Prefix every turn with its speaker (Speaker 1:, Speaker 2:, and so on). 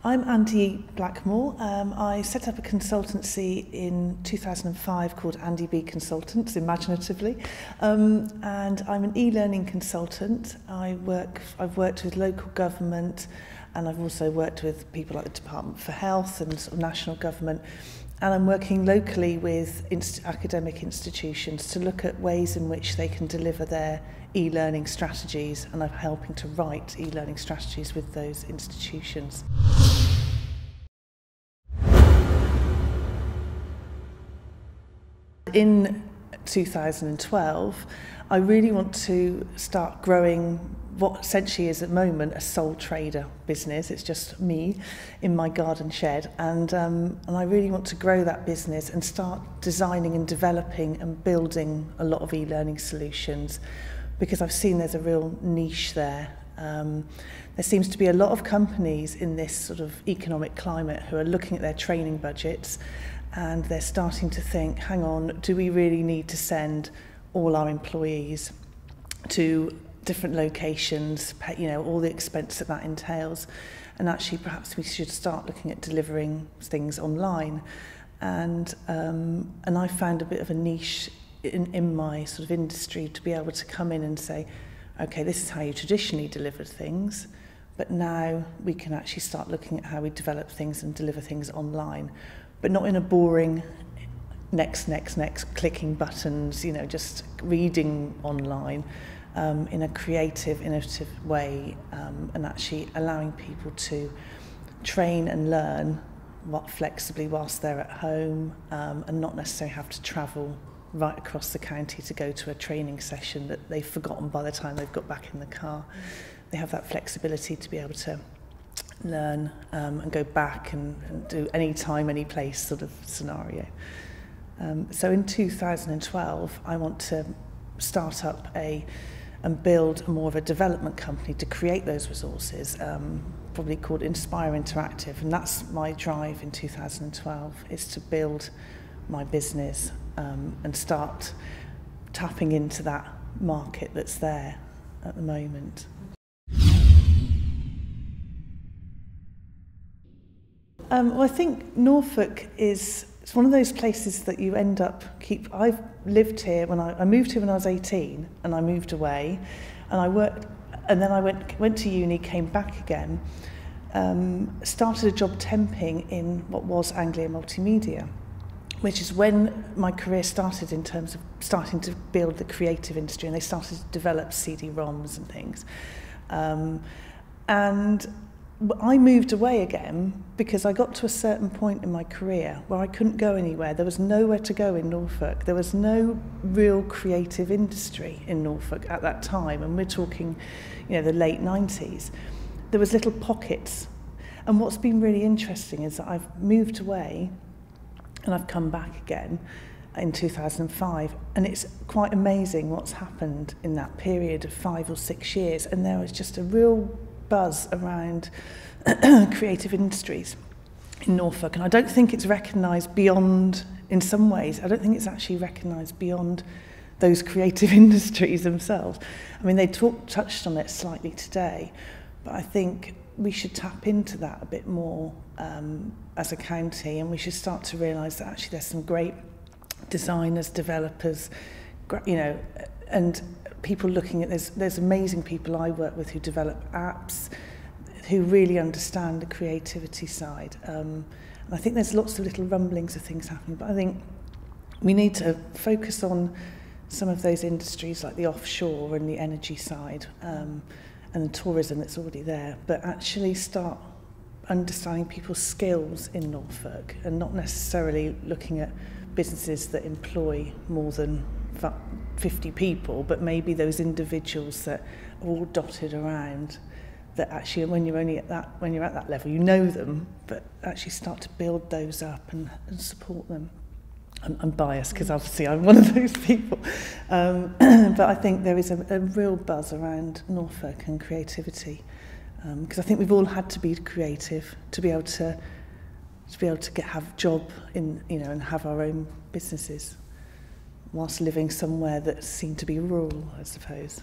Speaker 1: I'm Andi Blackmore. I set up a consultancy in 2005 called AndiB Consultants, imaginatively, and I'm an e-learning consultant. I've worked with local government, and I've also worked with people like the Department for Health and sort of national government, and I'm working locally with academic institutions to look at ways in which they can deliver their e-learning strategies, and I'm helping to write e-learning strategies with those institutions. In 2012, I really want to start growing what essentially is at the moment a sole trader business. It's just me in my garden shed, and I really want to grow that business and start designing and developing and building a lot of e-learning solutions, because I've seen there's a real niche there. There seems to be a lot of companies in this sort of economic climate who are looking at their training budgets, and they're starting to think, hang on, do we really need to send all our employees to different locations, you know, all the expense that entails, and actually perhaps we should start looking at delivering things online. And I found a bit of a niche in my sort of industry to be able to come in and say, okay, this is how you traditionally delivered things, but now we can actually start looking at how we develop things and deliver things online, but not in a boring next clicking buttons, you know, just reading online, in a creative, innovative way, and actually allowing people to train and learn flexibly whilst they're at home, and not necessarily have to travel right across the county to go to a training session that they've forgotten by the time they've got back in the car. They have that flexibility to be able to learn and go back and do any time, any place sort of scenario. So in 2012, I want to start up and build more of a development company to create those resources, probably called Inspire Interactive, and that's my drive in 2012, is to build my business and start tapping into that market that's there at the moment. Well, I think Norfolk it's one of those places that you end up I've lived here I moved here when I was 18, and I moved away, and I worked, and then I went to uni, came back again, started a job temping in what was Anglia Multimedia, which is when my career started in terms of starting to build the creative industry, and they started to develop CD-ROMs and things. And I moved away again because I got to a certain point in my career where I couldn't go anywhere. There was nowhere to go in Norfolk. There was no real creative industry in Norfolk at that time, and we're talking, you know, the late 90s. There was little pockets. And what's been really interesting is that I've moved away and I've come back again in 2005, and it's quite amazing what's happened in that period of 5 or 6 years, and there was just a real buzz around creative industries in Norfolk, and I don't think it's recognised beyond, in some ways, I don't think it's actually recognised beyond those creative industries themselves. I mean, they touched on it slightly today, but I think we should tap into that a bit more as a county, and we should start to realise that actually there's some great designers, developers, you know, and people looking at there's amazing people I work with who develop apps, who really understand the creativity side. And I think there's lots of little rumblings of things happening, but I think we need to focus on some of those industries like the offshore and the energy side, and the tourism that's already there, but actually start understanding people's skills in Norfolk, and not necessarily looking at businesses that employ more than 50 people, but maybe those individuals that are all dotted around, that actually when you're at that level, you know them, but actually start to build those up and support them. I'm biased because obviously I'm one of those people, but I think there is a real buzz around Norfolk and creativity, because I think we've all had to be creative to be able to have a job in, you know, and have our own businesses whilst living somewhere that seemed to be rural, I suppose.